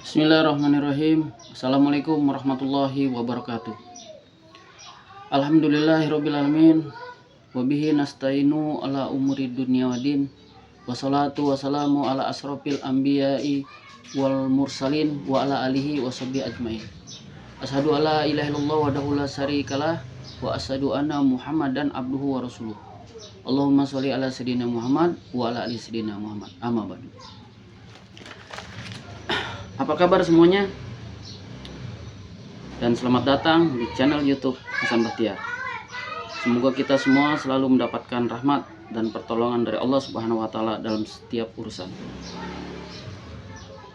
Bismillahirrahmanirrahim. Assalamualaikum warahmatullahi wabarakatuh. Alhamdulillahirrabbilalamin. Wabihi nasta'inu ala umuri dunia wadin. Wassalatu wassalamu ala asrofil anbiya'i wal mursalin wa ala alihi wa sahbihi ajmain. Asyhadu alla ilaha illallah wahdahu la syarikalah wa asyhadu anna Muhammadan abduhu wa rasuluh. Allahumma sholli ala sayyidina Muhammad wa ala ali sayyidina Muhammad. Amma ba'du. Apa kabar semuanya? Dan selamat datang di channel YouTube Hasan Bahtiar. Semoga kita semua selalu mendapatkan rahmat dan pertolongan dari Allah Subhanahu wa taala dalam setiap urusan.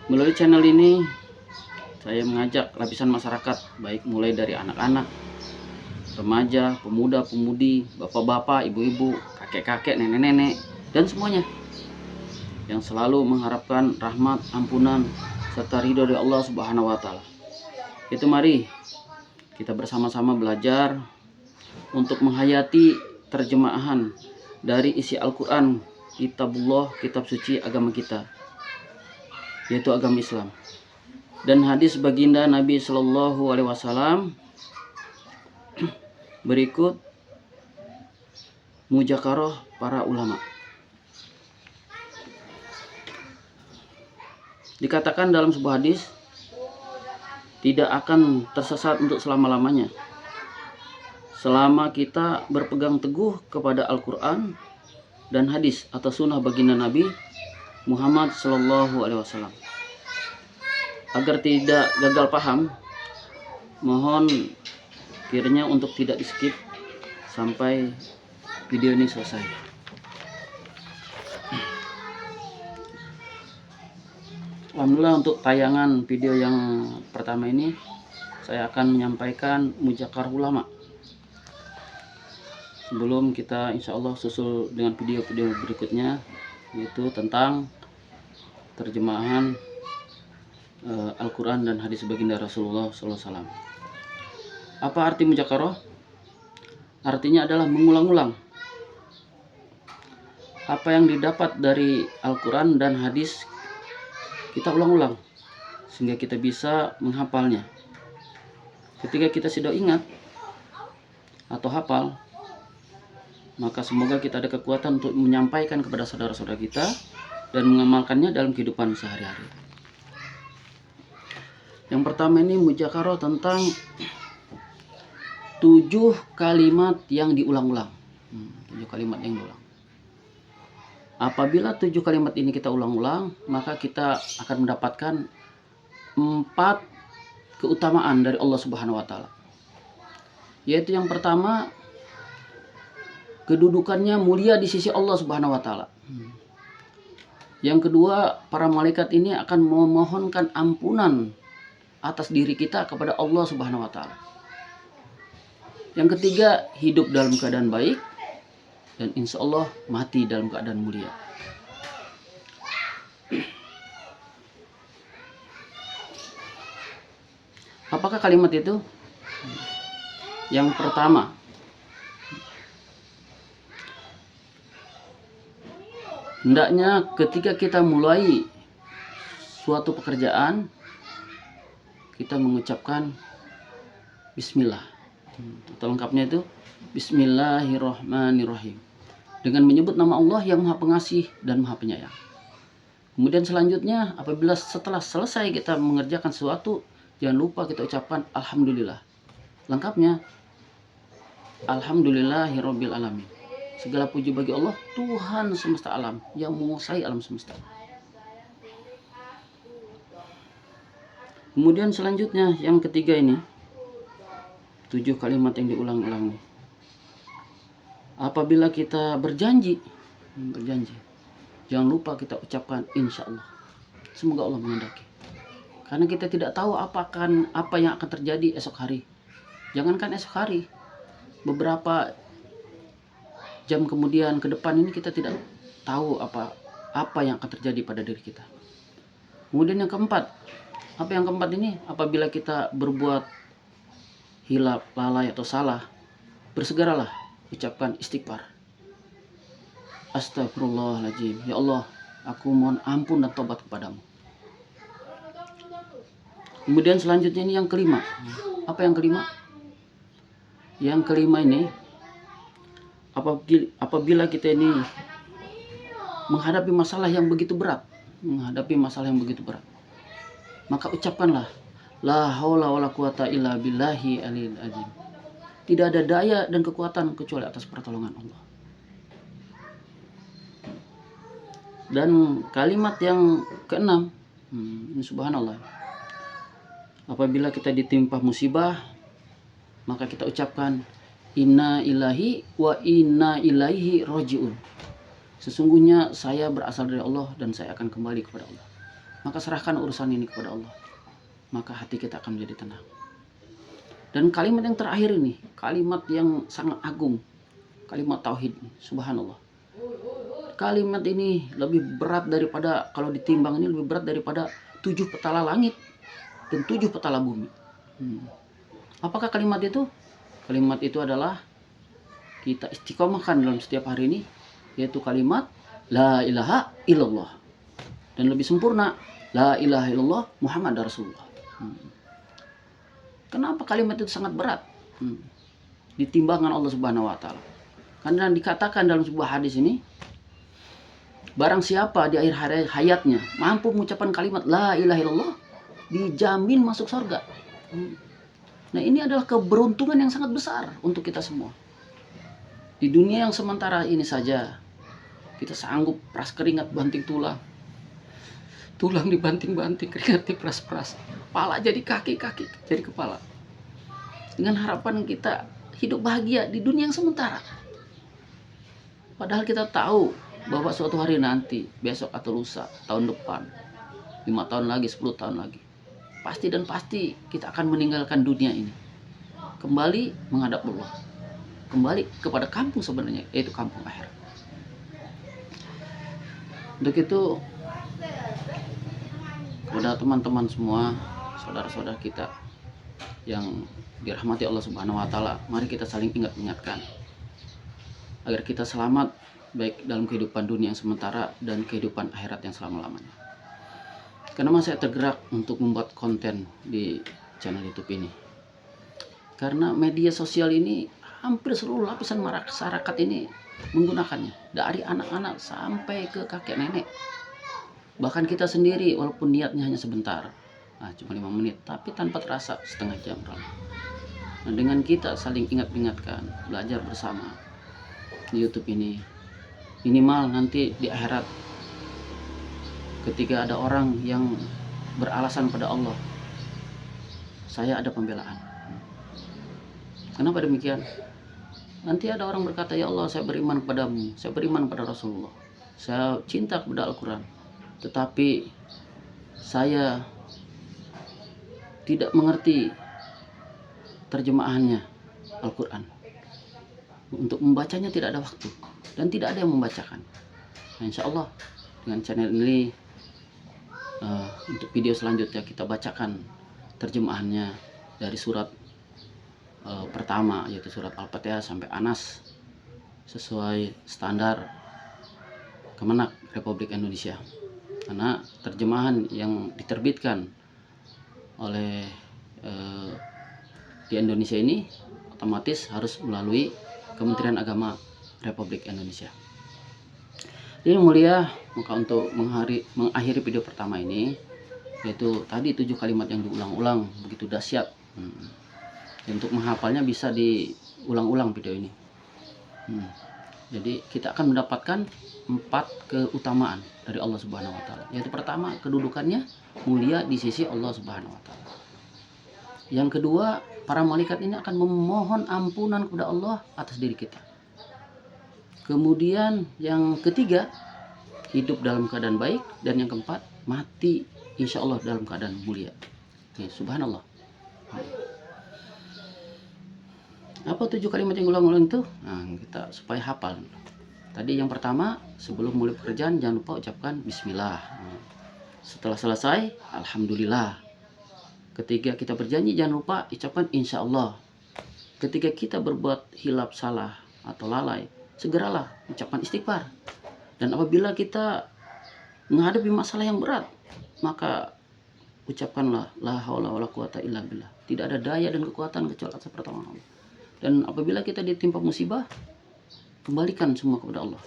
Melalui channel ini saya mengajak lapisan masyarakat, baik mulai dari anak-anak, remaja, pemuda-pemudi, bapak-bapak, ibu-ibu, kakek-kakek, nenek-nenek, dan semuanya yang selalu mengharapkan rahmat, ampunan, serta ridho dari Allah Subhanahu wa taala. Itu mari kita bersama-sama belajar untuk menghayati terjemahan dari isi Al-Qur'an, kitabullah, kitab suci agama kita, yaitu agama Islam. Dan hadis baginda Nabi Shallallahu alaihi wasallam berikut mujakarah para ulama. Dikatakan dalam sebuah hadis, tidak akan tersesat untuk selama-lamanya selama kita berpegang teguh kepada Al-Quran dan hadis atau sunnah baginda Nabi Muhammad Sallallahu Alaihi Wasallam. Agar tidak gagal paham, mohon kiranya untuk tidak di skip sampai video ini selesai. Alhamdulillah, untuk tayangan video yang pertama ini saya akan menyampaikan mujakarah ulama. Sebelum kita insya Allah susul dengan video-video berikutnya, yaitu tentang terjemahan Al-Quran dan hadis baginda Rasulullah SAW. Apa arti mujakarah? Artinya adalah mengulang-ulang apa yang didapat dari Al-Quran dan hadis, kita ulang-ulang sehingga kita bisa menghafalnya. Ketika kita sudah ingat atau hafal, maka semoga kita ada kekuatan untuk menyampaikan kepada saudara-saudara kita dan mengamalkannya dalam kehidupan sehari-hari. Yang pertama ini mujakarah tentang 7 kalimat yang diulang-ulang. 7 kalimat yang diulang. Apabila 7 kalimat ini kita ulang-ulang, maka kita akan mendapatkan 4 keutamaan dari Allah Subhanahu wa taala. Yaitu yang pertama, kedudukannya mulia di sisi Allah Subhanahu wa taala. Yang kedua, para malaikat ini akan memohonkan ampunan atas diri kita kepada Allah Subhanahu wa taala. Yang ketiga, hidup dalam keadaan baik. Dan insya Allah mati dalam keadaan mulia. Apakah kalimat itu? Yang pertama, hendaknya ketika kita mulai suatu pekerjaan, kita mengucapkan Bismillah. Atau lengkapnya itu Bismillahirrahmanirrahim, dengan menyebut nama Allah yang Maha Pengasih dan Maha Penyayang. Kemudian selanjutnya, apabila setelah selesai kita mengerjakan sesuatu, jangan lupa kita ucapkan Alhamdulillah. Lengkapnya Alhamdulillahirabbil alamin. Segala puji bagi Allah, Tuhan semesta alam, yang menguasai alam semesta. Kemudian selanjutnya, yang ketiga ini, 7 kalimat yang diulang-ulang. Apabila kita berjanji, jangan lupa kita ucapkan insya Allah. Semoga Allah menghendaki. Karena kita tidak tahu apa yang akan terjadi esok hari. Jangankan esok hari, beberapa jam kemudian ke depan ini kita tidak tahu apa yang akan terjadi pada diri kita. Kemudian yang keempat, apa yang keempat ini? Apabila kita berbuat hilaf, lalai atau salah, bersegeralah ucapkan istighfar. Astagfirullahaladzim. Ya Allah, aku mohon ampun dan tobat kepadamu. Kemudian selanjutnya ini yang kelima. Apa yang kelima? Yang kelima ini, apabila kita ini menghadapi masalah yang begitu berat, maka ucapkanlah la haula wala quwata illa billahi aliyil azim. Tidak ada daya dan kekuatan kecuali atas pertolongan Allah. Dan kalimat yang keenam, ini subhanallah. Apabila kita ditimpa musibah, maka kita ucapkan inna ilahi wa inna ilaihi rojiun. Sesungguhnya saya berasal dari Allah dan saya akan kembali kepada Allah. Maka serahkan urusan ini kepada Allah. Maka hati kita akan menjadi tenang. Dan kalimat yang terakhir ini, kalimat yang sangat agung. Kalimat tauhid, subhanallah. Kalimat ini lebih berat daripada, kalau ditimbang ini lebih berat daripada 7 petala langit dan 7 petala bumi. Apakah kalimat itu? Kalimat itu adalah kita istiqomahkan dalam setiap hari ini, yaitu kalimat la ilaha illallah. Dan lebih sempurna, la ilaha illallah Muhammad Rasulullah. Kenapa kalimat itu sangat berat? Ditimbangkan Allah Subhanahu wa taala. Karena dikatakan dalam sebuah hadis ini, barang siapa di akhir hayatnya mampu mengucapkan kalimat la ilaha illallah, dijamin masuk surga. Nah, ini adalah keberuntungan yang sangat besar untuk kita semua. Di dunia yang sementara ini saja, kita sanggup peras keringat banting tulang. Tulang dibanting-banting, keringat diperas-peras. Kepala jadi kaki, kaki jadi kepala. Dengan harapan kita hidup bahagia di dunia yang sementara. Padahal kita tahu bahwa suatu hari nanti, besok atau lusa, tahun depan, 5 tahun lagi, 10 tahun lagi, pasti dan pasti kita akan meninggalkan dunia ini, kembali menghadap Allah, kembali kepada kampung sebenarnya, yaitu kampung akhirat. Untuk itu, kepada teman-teman semua, saudara-saudara kita yang dirahmati Allah Subhanahu wa taala, mari kita saling ingatkan agar kita selamat baik dalam kehidupan dunia yang sementara dan kehidupan akhirat yang selama-lamanya. Kenapa saya tergerak untuk membuat konten di channel YouTube ini? Karena media sosial ini hampir seluruh lapisan masyarakat ini menggunakannya, dari anak-anak sampai ke kakek nenek. Bahkan kita sendiri, walaupun niatnya hanya sebentar, cuma 5 menit, tapi tanpa terasa setengah jam berlalu. Nah, dengan kita saling ingatkan, belajar bersama di YouTube ini, minimal nanti di akhirat, ketika ada orang yang beralasan pada Allah, saya ada pembelaan. Kenapa demikian? Nanti ada orang berkata, ya Allah, saya beriman kepadamu, saya beriman pada Rasulullah, saya cinta kepada Al-Quran, tetapi saya tidak mengerti terjemahannya Al-Quran. Untuk membacanya tidak ada waktu dan tidak ada yang membacakan. Nah, insya Allah dengan channel ini, untuk video selanjutnya kita bacakan terjemahannya dari surat pertama, yaitu surat Al-Fatihah sampai Anas, sesuai standar Kemenak Republik Indonesia. Karena terjemahan yang diterbitkan oleh di Indonesia ini otomatis harus melalui Kementerian Agama Republik Indonesia. Jadi mulia, maka untuk mengakhiri video pertama ini, yaitu tadi 7 kalimat yang diulang-ulang begitu dahsyat. Untuk menghafalnya bisa diulang-ulang video ini. Jadi kita akan mendapatkan 4 keutamaan dari Allah Subhanahu wa taala. Yaitu pertama, kedudukannya mulia di sisi Allah Subhanahu wa taala. Yang kedua, para malaikat ini akan memohon ampunan kepada Allah atas diri kita. Kemudian yang ketiga, hidup dalam keadaan baik. Dan yang keempat, mati insya Allah dalam keadaan mulia. Subhanallah. Apa 7 kalimat yang ulang-ulang itu? Nah, kita supaya hafal. Tadi yang pertama, sebelum mulai pekerjaan jangan lupa ucapkan bismillah. Setelah selesai, alhamdulillah. Ketika kita berjanji jangan lupa ucapkan insya Allah. Ketika kita berbuat hilaf, salah atau lalai, segeralah ucapkan istighfar. Dan apabila kita menghadapi masalah yang berat, maka ucapkanlah la haula wala quwata illa billah. Tidak ada daya dan kekuatan kecuali atas pertolongan Allah. Dan apabila kita ditimpa musibah, kembalikan semua kepada Allah.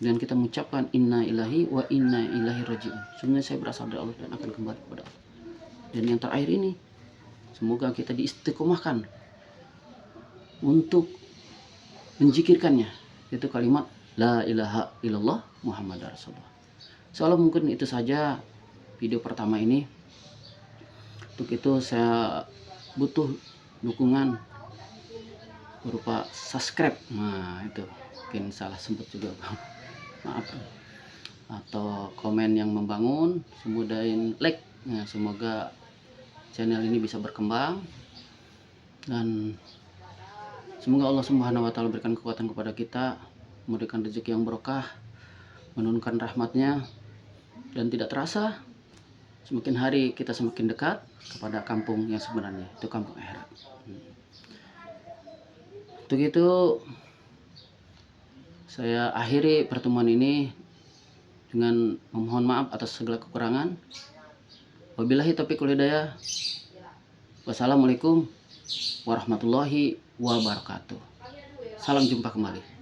Dan kita mengucapkan inna ilahi wa inna ilahi rajiun. Sebenarnya saya berasal dari Allah dan akan kembali kepada Allah. Dan yang terakhir ini, semoga kita diistiqomahkan untuk menjikirkannya, yaitu kalimat la ilaha illallah Muhammad Rasulullah. Soalnya mungkin itu saja video pertama ini. Untuk itu saya butuh dukungan berupa subscribe. Nah itu mungkin salah sebut juga, maaf. Atau komen yang membangun, kemudian like. Nah, semoga channel ini bisa berkembang dan semoga Allah Subhanahu wa taala berikan kekuatan kepada kita, memberikan rezeki yang berkah, menurunkan rahmatnya, dan tidak terasa semakin hari kita semakin dekat kepada kampung yang sebenarnya, itu kampung akhirat. Untuk itu saya akhiri pertemuan ini dengan memohon maaf atas segala kekurangan. Wabillahi taufiq wal hidayah. Wassalamualaikum warahmatullahi wabarakatuh. Salam jumpa kembali.